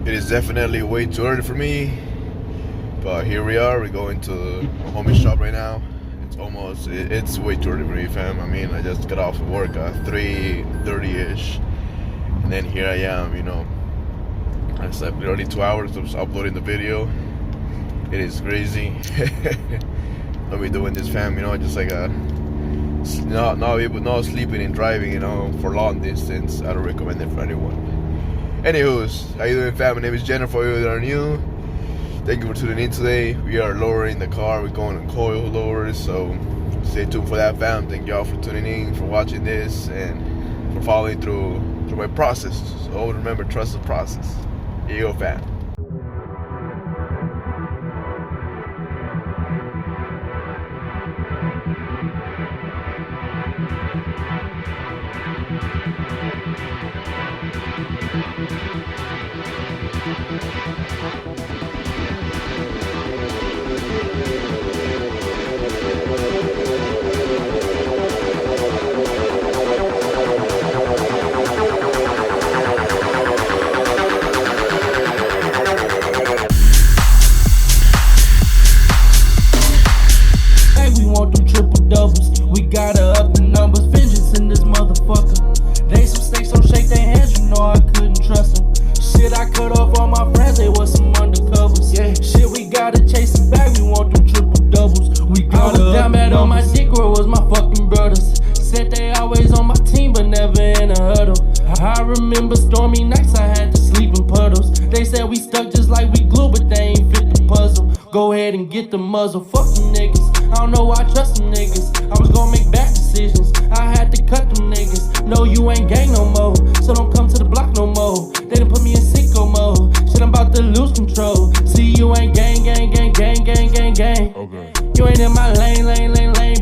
It is definitely way too early for me, but here we are. We're going to the homie shop right now. It's way too early for me, fam. I mean, I just got off of work at 3:30ish, and then here I am, I slept literally 2 hours of uploading the video. It is crazy. I'll be doing this, fam, just like not sleeping and driving, for long distance. I don't recommend it for anyone. Anywho's, how you doing, fam? My name is Jennifer. For you that are new, thank you for tuning in today. We are lowering the car. We're going on coilovers, so stay tuned for that, fam. Thank y'all for tuning in, for watching this, and for following through my process. So always remember, trust the process. Here you go, fam. We gotta up the numbers, vengeance in this motherfucker. They some snakes, don't shake their hands, I couldn't trust them. Shit, I cut off all my friends, they was some undercovers. Yeah, shit, we gotta chase them back, we want them triple doubles. We gotta down bad on my dick, where was my fucking brothers? Said they always on my team, but never in a huddle. I remember stormy nights, I had to sleep in puddles. They said we stuck just like we glue, but they ain't fit the puzzle. Go ahead and get the muzzle, fuck them niggas. I don't know why I trust them niggas. I was gonna make bad decisions, I had to cut them niggas. No, you ain't gang no more, so don't come to the block no more. They done put me in sicko mode, shit, I'm about to lose control. See, you ain't gang, gang, gang, gang, gang, gang, gang. Okay. You ain't in my lane,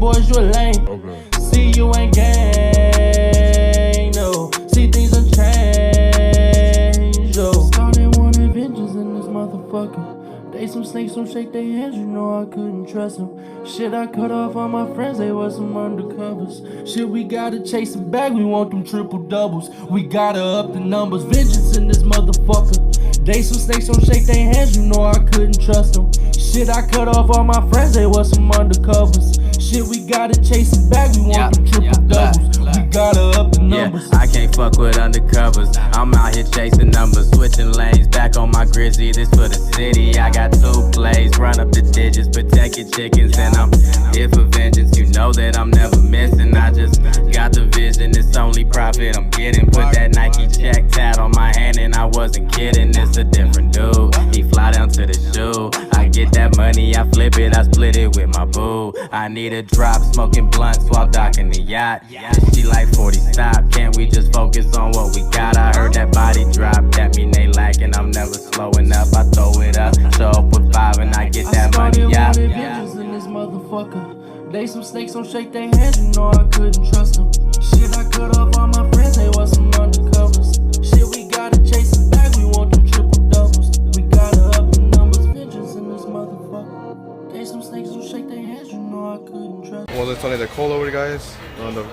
boys, you a lame. Okay. See, you ain't gang, no. See, things done changed, yo. Started wanting vengeance in this motherfucker. They some snakes, don't shake their hands, I couldn't trust them. Shit, I cut off all my friends, they was some undercovers. Shit, we gotta chase them back, we want them triple doubles. We gotta up the numbers, vengeance in this motherfucker. They some snakes, don't shake their hands, I couldn't trust them. Shit, I cut off all my friends, they was some undercovers. Shit, we gotta chase them back, we want them triple doubles. We gotta up the numbers. I can't fuck with undercovers. I'm out here chasing numbers, switching lanes, back on my grizzly. This for the city. I got 2 plays, run up the digits, protect your chickens, and I'm here for vengeance. You know that I'm never missing. I just got the vision. It's only profit I'm getting. Put that Nike check tat on my hand, and I wasn't kidding. It's a different dude. He fly down to the shoe. I get that money, I flip it, I split it with my boo. I need a drop, smoking blunts while docking the yacht. She like 40, stop, can't we just focus on what we got? I heard that body drop, that mean they lacking. I'm never slowing up, I throw it up, show up with 5 and I get that money, yeah. Vengeance in this motherfucker. They some snakes, don't shake their hands, I couldn't trust them. Shit, I cut off all my friends, they was some undercovers. Shit, we gotta chase them back, we want them triple doubles. We gotta up the numbers, vengeance in this motherfucker. They some snakes, don't shake their hands, I couldn't trust them. Well, it's only the coilover, guys, on the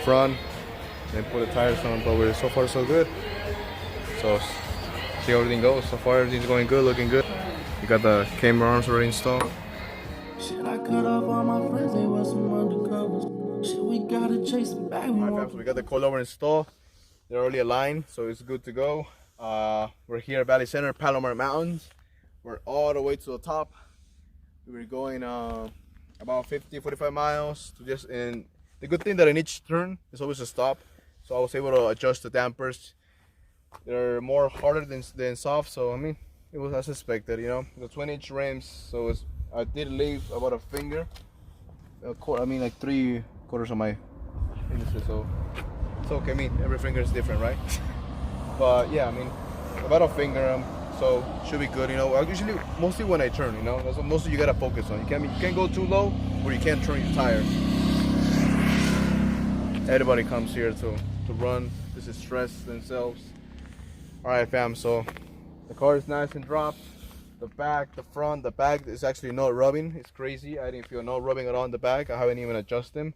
front. Then put the tires on, but we're so far so good. So see how everything goes. So far everything's going good, looking good. We got the camera arms already installed. Shit, I cut off all my friends, they was some undercovers. Shit, we gotta chase them back. Alright, so we got the coilover installed. They're already aligned, so it's good to go. We're here at Valley Center, Palomar Mountains. We're all the way to the top. We were going about 50-45 miles to just, and the good thing that in each turn is always a stop, so I was able to adjust the dampers. They're more harder than soft, so I mean it was as expected, The 20-inch rims, so I did leave about a finger, like 3/4 of my fingers, so it's okay. I mean, every finger is different, right? But yeah, I mean about a finger, so should be good. I usually, mostly when I turn, that's what mostly you gotta focus on. You can't go too low, or you can't turn your tire. Everybody comes here to run, just to stress themselves. All right, fam. So the car is nice and dropped. The back, the front, the back is actually not rubbing. It's crazy. I didn't feel no rubbing at all on the back. I haven't even adjusted them.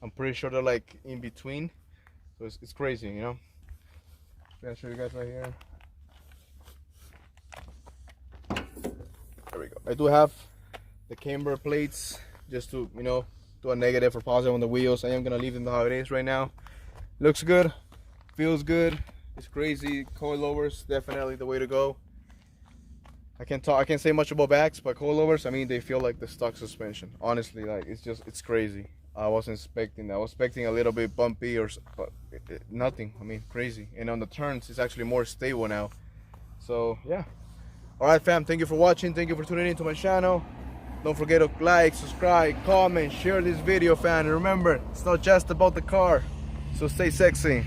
I'm pretty sure they're like in between. So it's crazy, I'll show you guys right here. There we go. I do have the camber plates just to, you know, do a negative or positive on the wheels. I am gonna leave them how it is right now. Looks good, feels good. It's crazy. Coilovers, definitely the way to go. I can't say much about backs, but coilovers, I mean, they feel like the stock suspension. Honestly, like it's crazy. I wasn't expecting that. I was expecting a little bit bumpy but nothing. I mean, crazy. And on the turns, it's actually more stable now. So yeah. All right, fam. Thank you for watching. Thank you for tuning into my channel. Don't forget to like, subscribe, comment, share this video, fam. And remember, it's not just about the car. So stay sexy.